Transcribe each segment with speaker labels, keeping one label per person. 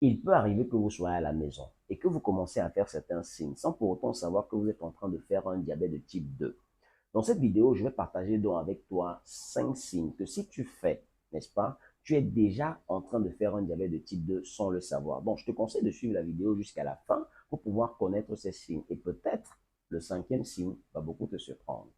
Speaker 1: Il peut arriver que vous soyez à la maison et que vous commencez à faire certains signes sans pour autant savoir que vous êtes en train de faire un diabète de type 2. Dans cette vidéo, je vais partager donc avec toi 5 signes que si tu fais, n'est-ce pas, tu es déjà en train de faire un diabète de type 2 sans le savoir. Donc, je te conseille de suivre la vidéo jusqu'à la fin pour pouvoir connaître ces signes. Et peut-être le cinquième signe va beaucoup te surprendre.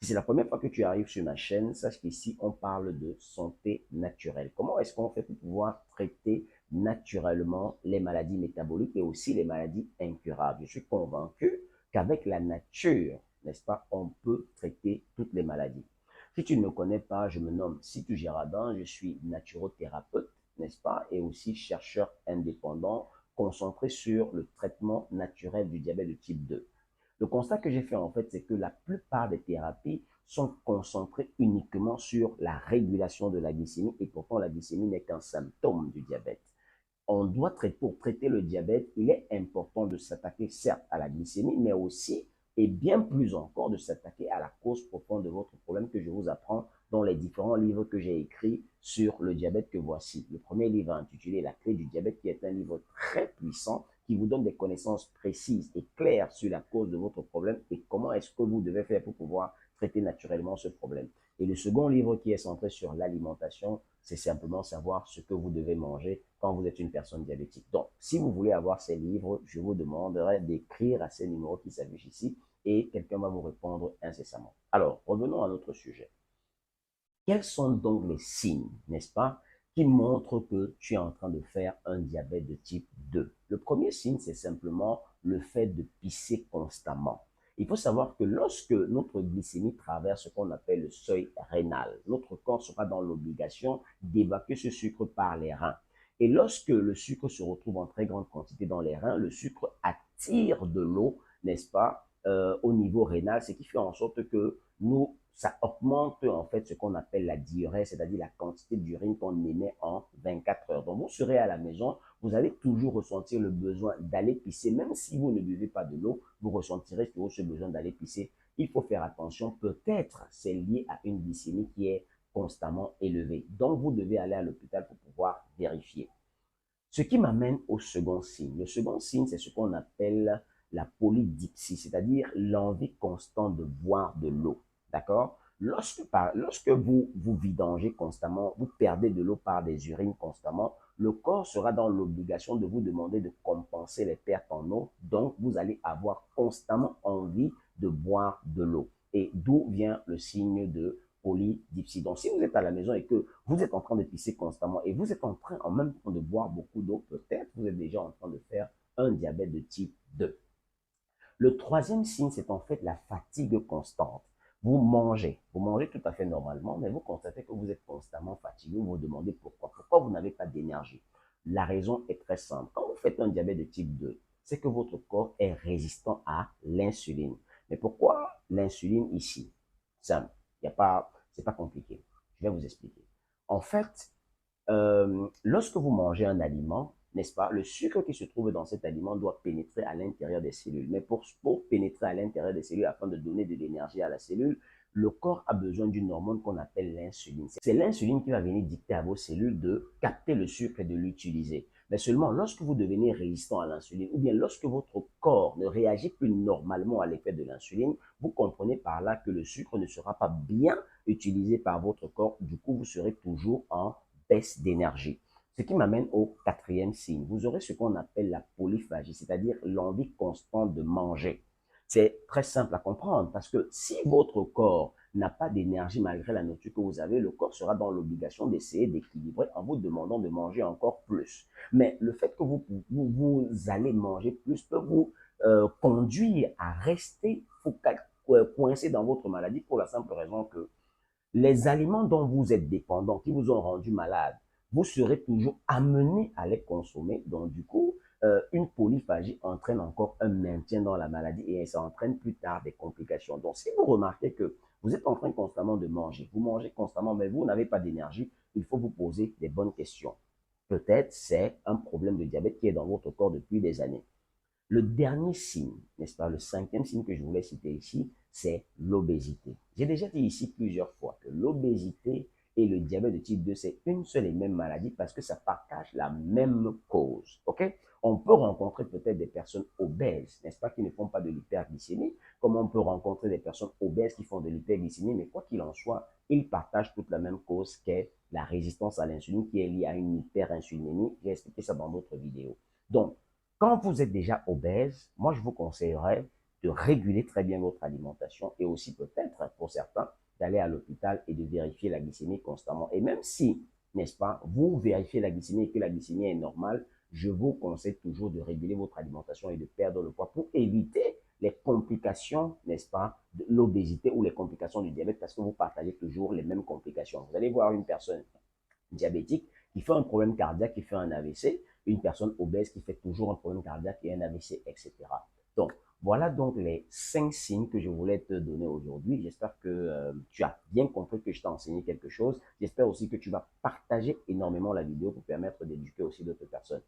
Speaker 1: Si c'est la première fois que tu arrives sur ma chaîne, sache qu'ici, on parle de santé naturelle. Comment est-ce qu'on fait pour pouvoir traiter naturellement les maladies métaboliques et aussi les maladies incurables? Je suis convaincu qu'avec la nature, n'est-ce pas, on peut traiter toutes les maladies. Si tu ne me connais pas, je me nomme Sitou Girardin, je suis naturothérapeute, n'est-ce pas, et aussi chercheur indépendant concentré sur le traitement naturel du diabète de type 2. Le constat que j'ai fait en fait, c'est que la plupart des thérapies sont concentrées uniquement sur la régulation de la glycémie et pourtant la glycémie n'est qu'un symptôme du diabète. Pour traiter le diabète, il est important de s'attaquer certes à la glycémie, mais aussi et bien plus encore de s'attaquer à la cause profonde de votre problème que je vous apprends dans les différents livres que j'ai écrits sur le diabète que voici. Le premier livre intitulé La clé du diabète, qui est un livre très puissant, qui vous donne des connaissances précises et claires sur la cause de votre problème et comment est-ce que vous devez faire pour pouvoir traiter naturellement ce problème. Et le second livre qui est centré sur l'alimentation, c'est simplement savoir ce que vous devez manger quand vous êtes une personne diabétique. Donc, si vous voulez avoir ces livres, je vous demanderai d'écrire à ces numéros qui s'affichent ici et quelqu'un va vous répondre incessamment. Alors, revenons à notre sujet. Quels sont donc les signes, n'est-ce pas, qui montrent que tu es en train de faire un diabète de type 2? Le premier signe, c'est simplement le fait de pisser constamment. Il faut savoir que lorsque notre glycémie traverse ce qu'on appelle le seuil rénal, notre corps sera dans l'obligation d'évacuer ce sucre par les reins. Et lorsque le sucre se retrouve en très grande quantité dans les reins, le sucre attire de l'eau, n'est-ce pas, au niveau rénal, ce qui fait en sorte que ça augmente en fait ce qu'on appelle la diurèse, c'est-à-dire la quantité d'urine qu'on émet en 24 heures. Donc vous serez à la maison, vous allez toujours ressentir le besoin d'aller pisser, même si vous ne buvez pas de l'eau, vous ressentirez toujours ce besoin d'aller pisser. Il faut faire attention, peut-être c'est lié à une glycémie qui est constamment élevée. Donc vous devez aller à l'hôpital pour pouvoir vérifier. Ce qui m'amène au second signe. Le second signe, c'est ce qu'on appelle la polydipsie, c'est-à-dire l'envie constante de boire de l'eau. D'accord? Lorsque vous vidangez constamment, vous perdez de l'eau par des urines constamment, le corps sera dans l'obligation de vous demander de compenser les pertes en eau. Donc, vous allez avoir constamment envie de boire de l'eau. Et d'où vient le signe de polydipsie. Donc, si vous êtes à la maison et que vous êtes en train de pisser constamment et vous êtes en même temps de boire beaucoup d'eau, peut-être vous êtes déjà en train de faire un diabète de type 2. Le troisième signe, c'est en fait la fatigue constante. Vous mangez tout à fait normalement, mais vous constatez que vous êtes constamment fatigué, vous vous demandez pourquoi. Pourquoi vous n'avez pas d'énergie? La raison est très simple. Quand vous faites un diabète de type 2, c'est que votre corps est résistant à l'insuline. Mais pourquoi l'insuline ici? Simple. C'est pas compliqué. Je vais vous expliquer. En fait, lorsque vous mangez un aliment, n'est-ce pas, le sucre qui se trouve dans cet aliment doit pénétrer à l'intérieur des cellules. Mais pour pénétrer à l'intérieur des cellules, afin de donner de l'énergie à la cellule, le corps a besoin d'une hormone qu'on appelle l'insuline. C'est l'insuline qui va venir dicter à vos cellules de capter le sucre et de l'utiliser. Mais seulement lorsque vous devenez résistant à l'insuline, ou bien lorsque votre corps ne réagit plus normalement à l'effet de l'insuline, vous comprenez par là que le sucre ne sera pas bien utilisé par votre corps. Du coup, vous serez toujours en baisse d'énergie. Ce qui m'amène au quatrième signe. Vous aurez ce qu'on appelle la polyphagie, c'est-à-dire l'envie constante de manger. C'est très simple à comprendre parce que si votre corps n'a pas d'énergie malgré la nourriture que vous avez, le corps sera dans l'obligation d'essayer d'équilibrer en vous demandant de manger encore plus. Mais le fait que vous allez manger plus peut vous conduire à rester coincé dans votre maladie pour la simple raison que les aliments dont vous êtes dépendant, qui vous ont rendu malade, vous serez toujours amené à les consommer. Donc, du coup, une polyphagie entraîne encore un maintien dans la maladie et ça entraîne plus tard des complications. Donc, si vous remarquez que vous êtes en train constamment de manger, vous mangez constamment, mais vous n'avez pas d'énergie, il faut vous poser des bonnes questions. Peut-être c'est un problème de diabète qui est dans votre corps depuis des années. Le dernier signe, n'est-ce pas, le cinquième signe que je voulais citer ici, c'est l'obésité. J'ai déjà dit ici plusieurs fois que l'obésité et le diabète de type 2, c'est une seule et même maladie parce que ça partage la même cause. OK? peut rencontrer peut-être des personnes obèses, n'est-ce pas, qui ne font pas de l'hyperglycémie, comme on peut rencontrer des personnes obèses qui font de l'hyperglycémie, mais quoi qu'il en soit, ils partagent toute la même cause qu'est la résistance à l'insuline qui est liée à une hyperinsulinémie. J'ai expliqué ça dans d'autres vidéos. Donc, quand vous êtes déjà obèse, moi je vous conseillerais de réguler très bien votre alimentation et aussi peut-être, pour certains, d'aller à l'hôpital et de vérifier la glycémie constamment. Et même si, n'est-ce pas, vous vérifiez la glycémie et que la glycémie est normale, je vous conseille toujours de réguler votre alimentation et de perdre le poids pour éviter les complications, n'est-ce pas, de l'obésité ou les complications du diabète parce que vous partagez toujours les mêmes complications. Vous allez voir une personne diabétique qui fait un problème cardiaque, qui fait un AVC, une personne obèse qui fait toujours un problème cardiaque et un AVC, etc. Donc, voilà donc les 5 signes que je voulais te donner aujourd'hui. J'espère que tu as bien compris que je t'ai enseigné quelque chose. J'espère aussi que tu vas partager énormément la vidéo pour permettre d'éduquer aussi d'autres personnes.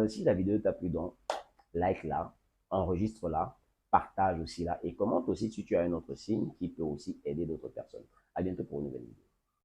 Speaker 1: Si la vidéo t'a plu, donc, like-la, enregistre-la, partage aussi là et commente aussi si tu as un autre signe qui peut aussi aider d'autres personnes. À bientôt pour une nouvelle vidéo.